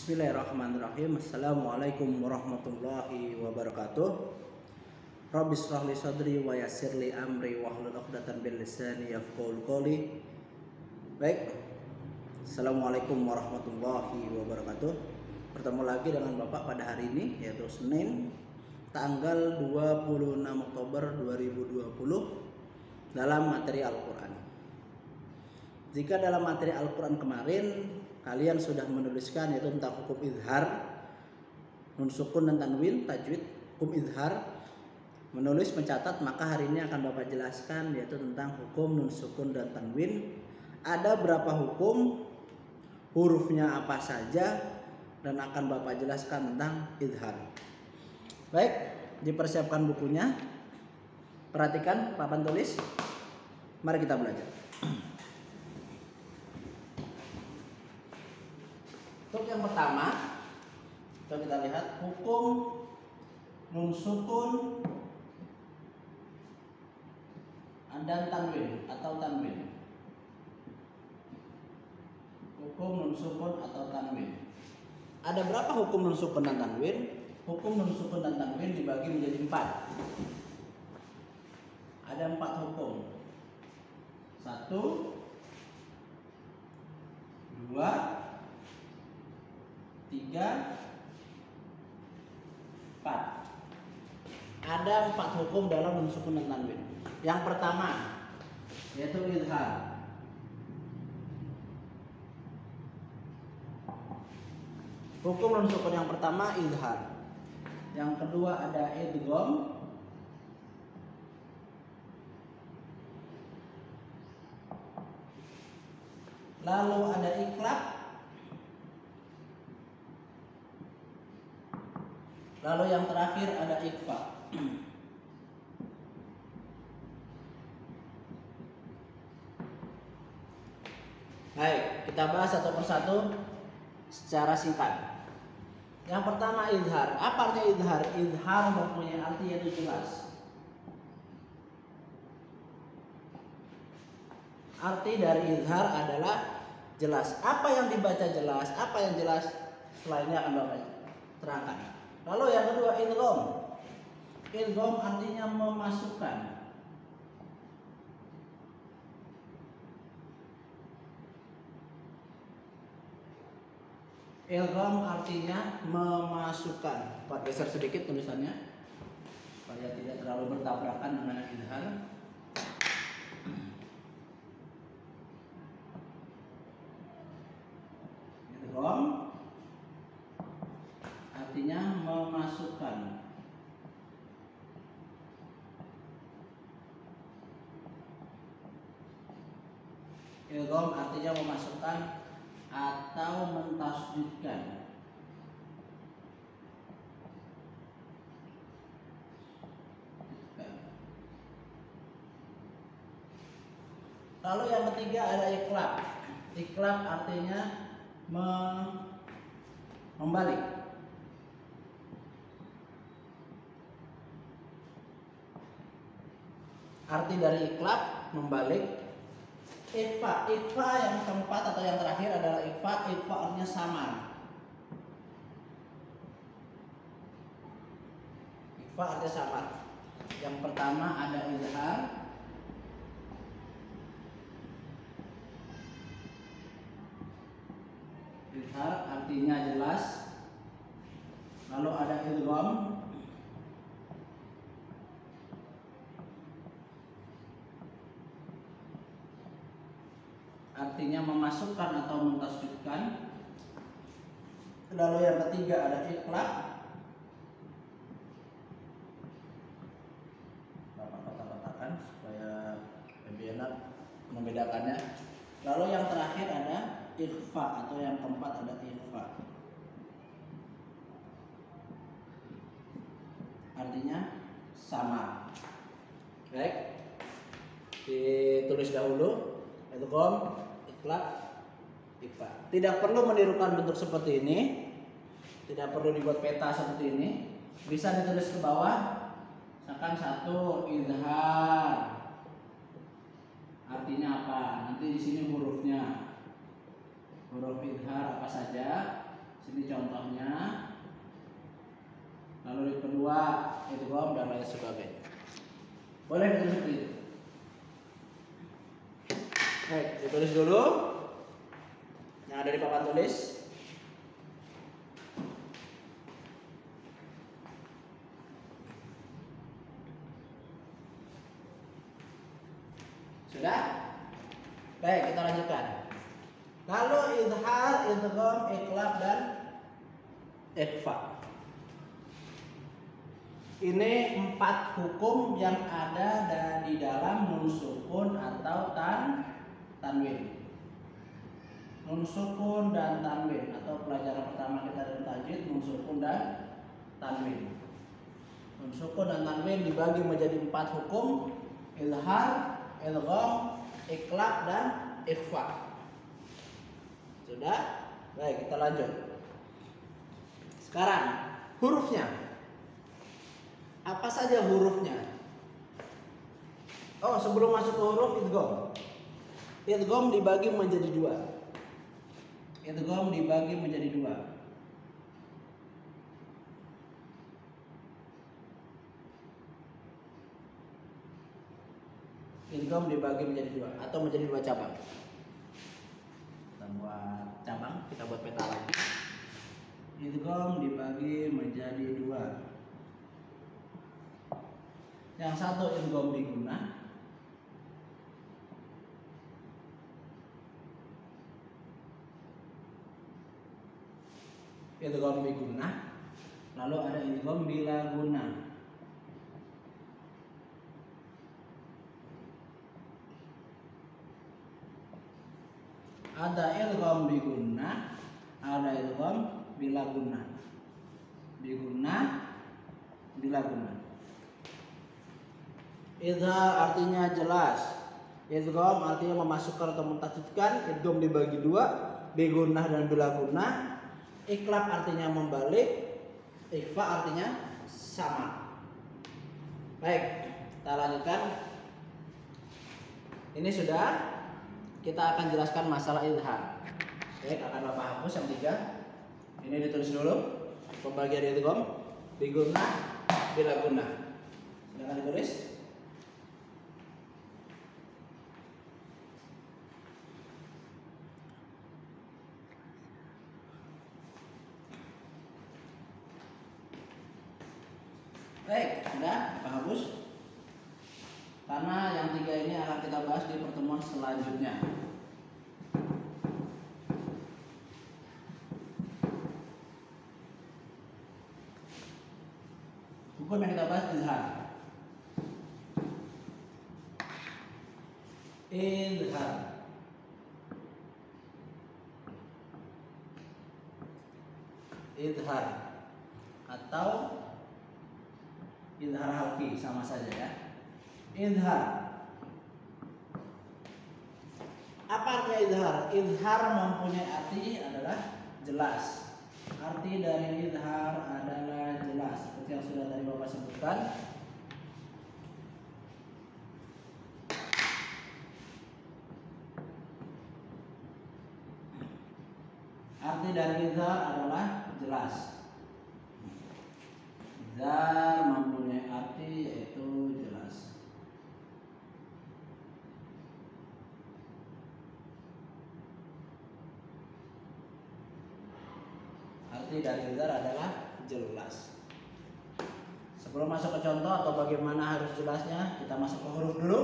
Bismillahirrahmanirrahim. Assalamualaikum warahmatullahi wabarakatuh. Rabbi shrah li sadri wa yassir li amri wahlul 'uqdatam min lisani yafqahu qawli. Baik. Assalamualaikum warahmatullahi wabarakatuh. Bertemu lagi dengan Bapak pada hari ini, yaitu Senin tanggal 26 Oktober 2020 dalam materi Al-Qur'an. Jika dalam materi Al-Qur'an kemarin kalian sudah menuliskan yaitu tentang hukum izhar, nun sukun dan tanwin, tajwid, hukum izhar, menulis mencatat, maka hari ini akan Bapak jelaskan yaitu tentang hukum nun sukun dan tanwin. Ada berapa hukum, hurufnya apa saja, dan akan Bapak jelaskan tentang izhar. Baik, dipersiapkan bukunya. Perhatikan papan tulis. Mari kita belajar. Untuk yang pertama, coba kita lihat hukum nun sukun dan tanwin atau tanwin. Hukum nun sukun atau tanwin. Ada berapa hukum nun sukun dan tanwin? Hukum nun sukun dan tanwin dibagi menjadi 4. Ada 4 hukum. 1, 2, 3, 4. Ada 4 hukum dalam nun sukun dan tanwin. Yang pertama yaitu izhar. Hukum nun sukun yang pertama izhar. Yang kedua ada idgham. Lalu ada iqlab. Lalu yang terakhir ada ikhfa. Baik, kita bahas satu persatu secara singkat. Yang pertama izhar. Apa artinya izhar? Izhar mempunyai arti yaitu jelas. Arti dari izhar adalah jelas. Apa yang dibaca jelas, apa yang jelas selainnya akan Bapak terangkan. Lalu yang kedua idgham. Idgham artinya memasukkan. Idgham artinya memasukkan. Pak geser sedikit tulisannya supaya tidak terlalu bertabrakan dengan izhar. Idgham artinya memasukkan. Idgham artinya memasukkan atau mentasydidkan. Lalu yang ketiga ada iqlab. Iqlab artinya membalik. Arti dari iqlab membalik. Ikhfa yang keempat atau yang terakhir adalah ikhfa. Ikhfa artinya samar. Ikhfa artinya samar. Yang pertama ada izhar. Izhar artinya jelas. Lalu ada idgham. Artinya memasukkan atau mentasydidkan. Lalu yang ketiga ada iqlab. Bapak kotak-kotakan supaya lebih enak membedakannya. Lalu yang terakhir ada ikhfa atau yang keempat ada ikhfa. Artinya sama. Baik. Ditulis dahulu idgham, iqlab, ikhfa. Tidak perlu menirukan bentuk seperti ini. Tidak perlu dibuat peta seperti ini. Bisa ditulis ke bawah. Misalkan 1 izhar. Artinya apa? Nanti di sini hurufnya. Huruf izhar apa saja? 1 Sini contohnya. Lalu yang kedua idgham dan lain sebagainya. Boleh ditulis seperti itu. Baik, ditulis dulu yang ada di papan tulis. Sudah? Baik, kita lanjutkan. Lalu izhar, idgham, iqlab dan ikhfa. Ini 4 hukum yang ada di dalam nun sukun atau tanwin. Nun sukun dan tanwin, atau pelajaran pertama kita dalam tajwid, nun sukun dan tanwin. Nun sukun dan tanwin dibagi menjadi 4 hukum: izhar, idgham, iqlab dan ikhfa. Sudah? Baik, kita lanjut. Sekarang hurufnya. Apa saja hurufnya? Oh, sebelum masuk ke huruf idgham. Idgham dibagi menjadi 2. Idgham dibagi menjadi 2. Idgham dibagi menjadi 2 atau menjadi 2 cabang. Kita buat cabang, kita buat peta lagi. Idgham dibagi menjadi 2. Yang satu idgham bigunnah, idgham bigunnah, lalu ada idgham bila gunnah. Ada idgham bigunnah, ada idgham bila gunnah. Bigunnah, bila gunnah. Izhar artinya jelas. Idgham artinya memasukkan atau mentasydidkan. Idgham dibagi 2, bigunnah dan bila gunnah. Iqlab artinya membalik. Ikhfa artinya sama. Baik, kita lanjutkan. Ini sudah. Kita akan jelaskan masalah izhar. Baik, akan Bapak hapus yang 3. Ini ditulis dulu. Pembagian idgham, bigunnah, bila gunnah. Silakan ditulis. Baik, sudah Pak hapus. Karena yang 3 ini akan kita bahas di pertemuan selanjutnya. Hukum yang kita bahas izhar. Izhar. Izhar atau izhar halqi, sama saja ya. Izhar. Apa artinya izhar? Izhar mempunyai arti adalah jelas. Arti dari izhar adalah jelas, seperti yang sudah tadi Bapak sebutkan. Arti dari izhar adalah jelas. Izhar mempunyai arti yaitu jelas. Arti dari izhar adalah jelas. Sebelum masuk ke contoh atau bagaimana harus jelasnya, kita masuk ke huruf dulu.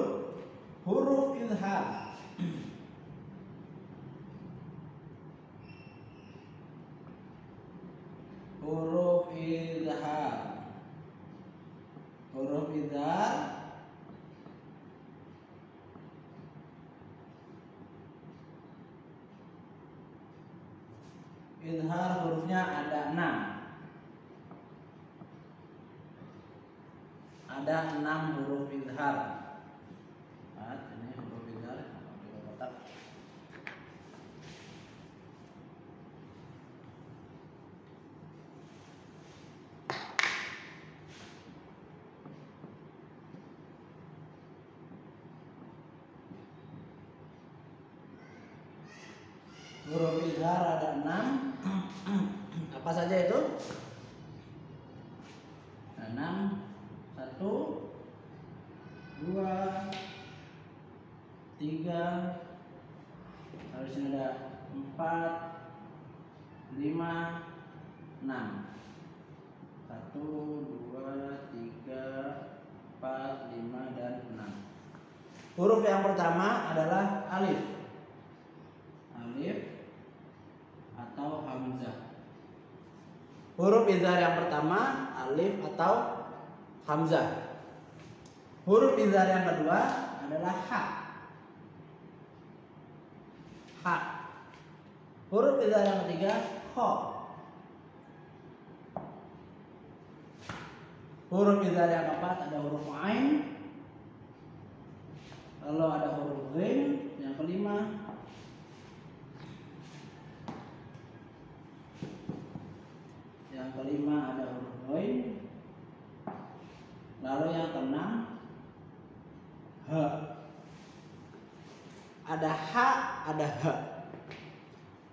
Huruf izhar. Huruf izhar. Huruf izhar izhar hurufnya ada 6. Ada 6 huruf izhar. Ini huruf izhar pakai kotak. Huruf izhar ada 6. Apa saja itu? 6, 1, 2, 3, harusnya ada 4, 5, 6. 1, 2, 3, 4, 5, dan 6. Huruf yang pertama adalah alif. Alif atau hamzah. Huruf izhar yang pertama alif atau hamzah. Huruf izhar yang kedua adalah ha. Ha. Huruf izhar yang ketiga kho. Huruf izhar yang keempat ada huruf ain. Lalu ada huruf ghin yang kelima. Yang kelima ada huruf ghin. Lalu yang keenam ha. Ada ha, ada ha.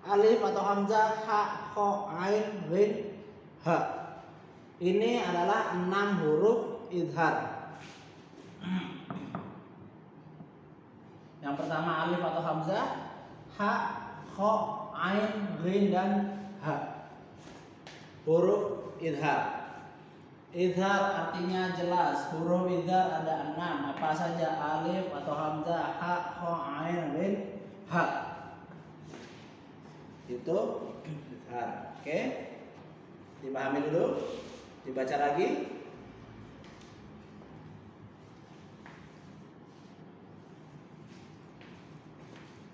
Alif atau hamzah, ha, kho, ain, ghin, ha. Ini adalah 6 huruf izhar. Yang pertama alif atau hamzah, ha, kho, ain, ghin, dan ha. Huruf izhar. Izhar artinya jelas. Huruf izhar ada 6. Apa saja? Alif atau hamzah, ha, kho, ain, ghin, ha. Itu izhar. Oke. Dipahami dulu. Dibaca lagi.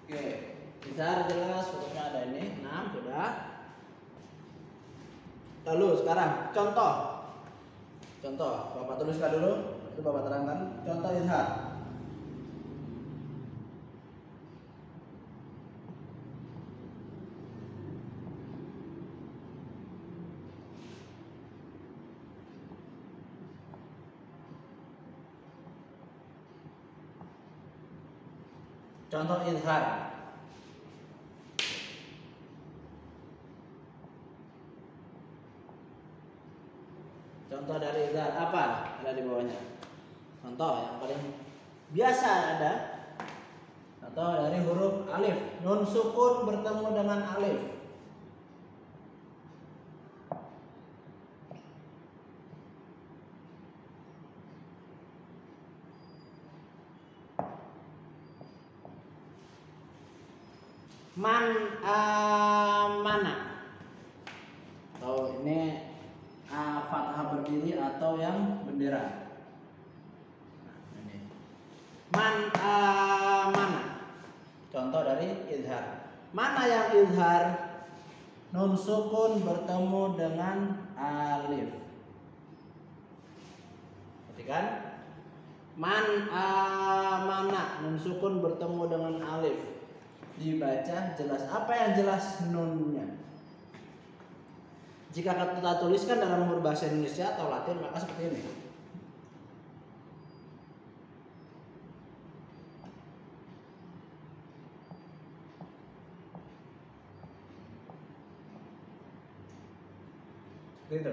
Oke. Izhar jelas. Hurufnya ada ini 6 sudah. Lalu sekarang contoh. Contoh, Bapak tuliskan dulu, itu Bapak terangkan. Contoh izhar. Contoh izhar. Contoh dari izhar apa? Ada di bawahnya. Contoh yang paling biasa ada. Contoh dari huruf alif. Nun sukun bertemu dengan alif. Man amana. Oh, ini fathah berdiri atau yang bendera. Nah, ini. Man amana. Contoh dari izhar. Mana yang izhar? Nun sukun bertemu dengan alif. Perhatikan. Man amana. Nun sukun bertemu dengan alif. Dibaca jelas. Apa yang jelas nunnya? Jika kita tuliskan dalam huruf bahasa Indonesia atau Latin maka seperti ini. Gitu.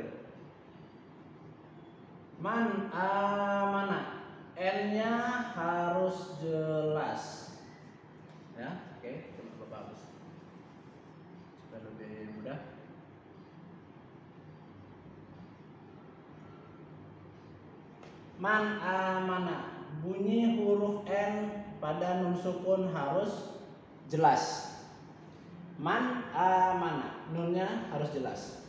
Man amana. N-nya harus jelas. Ya, oke, coba bagus. Supaya lebih mudah. Man amana. Bunyi huruf N pada nun sukun harus jelas. Man amana. Nunnya harus jelas.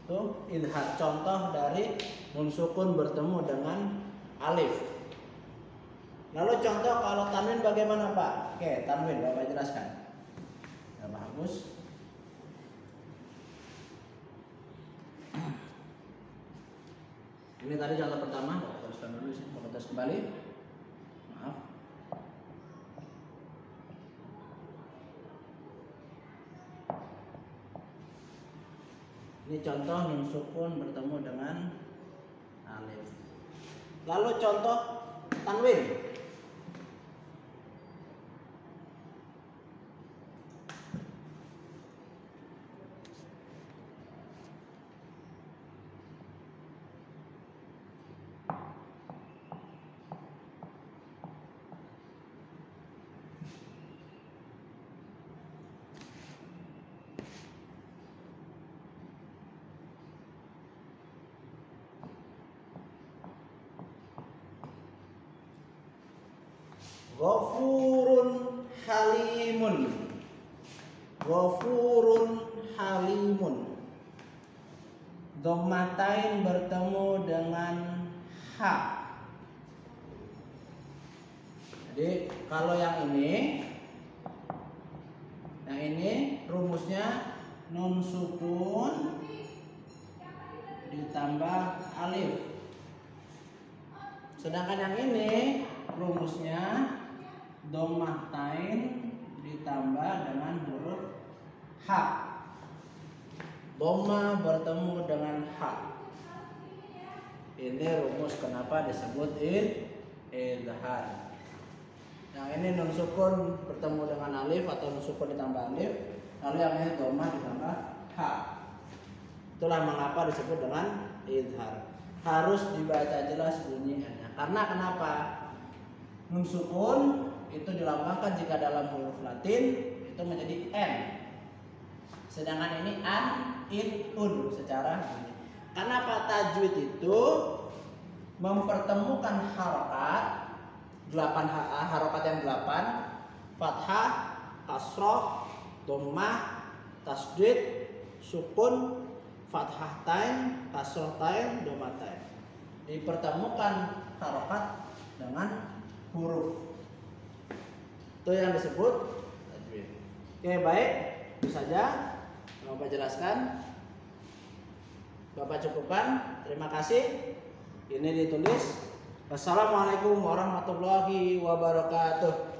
Itu izhar. Contoh dari nun sukun bertemu dengan alif. Lalu contoh kalau tanwin bagaimana Pak? Oke, tanwin Bapak jelaskan. Ya, bagus. Ini tadi contoh pertama, Bapak teruskan dulu sih. Bapak terus kembali. Maaf. Ini contoh nun sukun bertemu dengan alif. Lalu contoh tanwin. Ghafurun halimun. Ghafurun halimun. Dhammatain bertemu dengan ha. Jadi kalau yang ini rumusnya nun sukun ditambah alif. Sedangkan yang ini rumusnya dhammatain ditambah dengan huruf ha. Dhamma bertemu dengan ha. Ini rumus kenapa disebut idhar. Yang ini nun sukun bertemu dengan alif atau nun sukun ditambah alif, lalu yang ini dhamma ditambah ha. Itulah mengapa disebut dengan idhar. Harus dibaca jelas bunyinya. Karena kenapa? Nun sukun itu dilambangkan jika dalam huruf Latin itu menjadi n. Sedangkan ini an, in, un secara bunyi. Kenapa tajwid itu mempertemukan harokat 8 harokat yang 8, fathah, kasroh, dhammah, tasdid, sukun, fathatain, kasrohtain, dhammatain. Dipertemukan harokat dengan huruf. Itu yang disebut tajwid. Oke, baik. Itu saja Bapak jelaskan. Bapak cukupkan. Terima kasih. Ini ditulis. Wassalamualaikum warahmatullahi wabarakatuh.